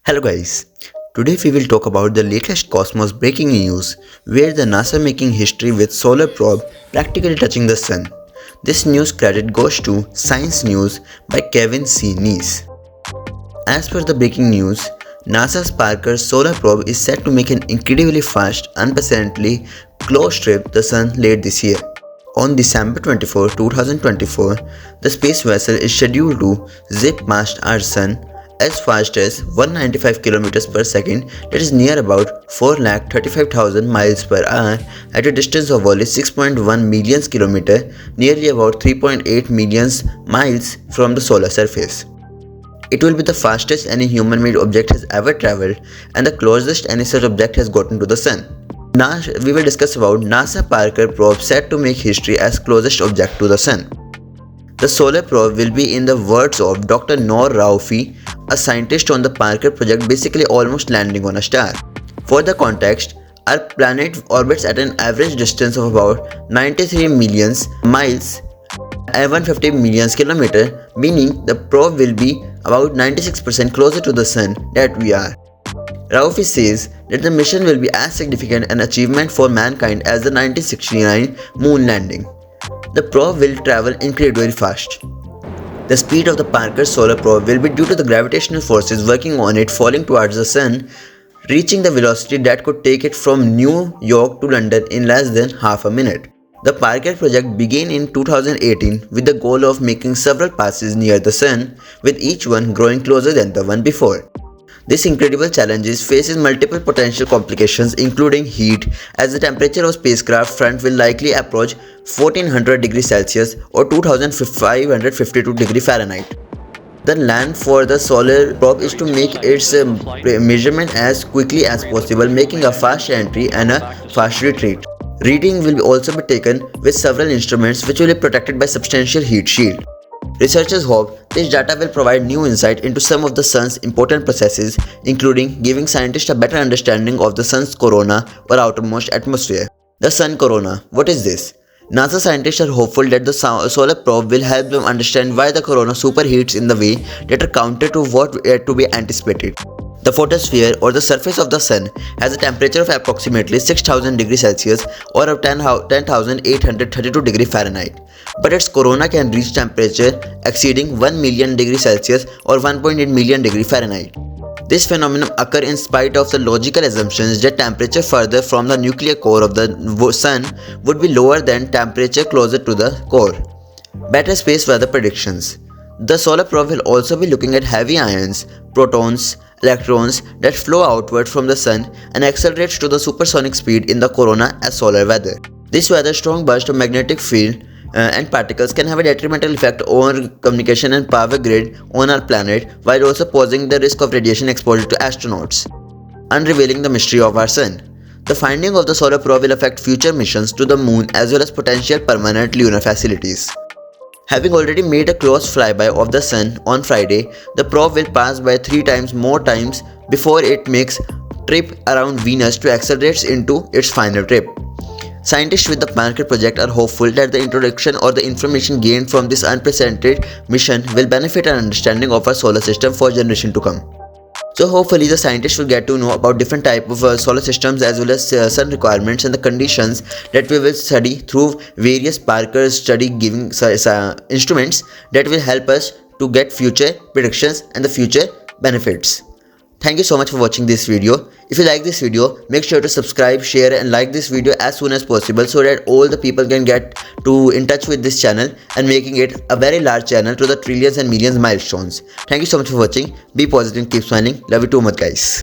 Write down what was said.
Hello guys, today we will talk about the latest cosmos breaking news where the NASA making history with solar probe practically touching the sun. This news credit goes to Science News by Kevin C. Neese. As per the breaking news, NASA's Parker solar probe is set to make an incredibly fast, unprecedentedly close trip to the sun late this year. On December 24, 2024, the space vessel is scheduled to zip past our sun as fast as 195 km per second, that is near about 4,35,000 miles per hour at a distance of only 6.1 million km, nearly about 3.8 million miles from the solar surface. It will be the fastest any human-made object has ever traveled and the closest any such object has gotten to the sun. Now we will discuss about NASA Parker probe set to make history as closest object to the sun. The solar probe will be, in the words of Dr. Noor Raoufi, a scientist on the Parker project, basically almost landing on a star. For the context, our planet orbits at an average distance of about 93 million miles and 150 million km, meaning the probe will be about 96% closer to the sun than we are. Raoufi says that the mission will be as significant an achievement for mankind as the 1969 moon landing. The probe will travel incredibly fast. The speed of the Parker solar probe will be due to the gravitational forces working on it falling towards the sun, reaching the velocity that could take it from New York to London in less than half a minute. The Parker project began in 2018 with the goal of making several passes near the sun, with each one growing closer than the one before. This incredible challenge faces multiple potential complications, including heat, as the temperature of spacecraft front will likely approach 1400 degrees Celsius or 2552 degrees Fahrenheit. The plan for the solar probe is to make its measurement as quickly as possible, making a fast entry and a fast retreat. Reading will also be taken with several instruments which will be protected by substantial heat shield. Researchers hope this data will provide new insight into some of the sun's important processes, including giving scientists a better understanding of the sun's corona or outermost atmosphere. The sun corona. What is this? NASA scientists are hopeful that the solar probe will help them understand why the corona superheats in the way that are counter to what to be anticipated. The photosphere, or the surface of the sun, has a temperature of approximately 6000 degrees Celsius or 10,832 degrees Fahrenheit. But its corona can reach temperature exceeding 1 million degrees Celsius or 1.8 million degrees Fahrenheit. This phenomenon occurs in spite of the logical assumptions that temperature further from the nuclear core of the sun would be lower than temperature closer to the core. Better space weather predictions. The solar probe will also be looking at heavy ions, protons, electrons that flow outward from the sun and accelerates to the supersonic speed in the corona as solar weather. This weather strong burst of magnetic field and particles can have a detrimental effect on communication and power grid on our planet, while also posing the risk of radiation exposure to astronauts, unrevealing the mystery of our sun. The finding of the solar probe will affect future missions to the moon as well as potential permanent lunar facilities. Having already made a close flyby of the sun on Friday, the probe will pass by 3 times more times before it makes trip around Venus to accelerate into its final trip. Scientists with the Parker project are hopeful that the introduction or the information gained from this unprecedented mission will benefit our understanding of our solar system for generations to come. So hopefully the scientists will get to know about different type of solar systems as well as sun requirements and the conditions that we will study through various Parker study giving instruments that will help us to get future predictions and the future benefits. Thank you so much for watching this video. If you like this video, make sure to subscribe, share and like this video as soon as possible so that all the people can get in touch with this channel and making it a very large channel to the trillions and millions milestones. Thank you so much for watching. Be positive, keep smiling. Love you too much guys.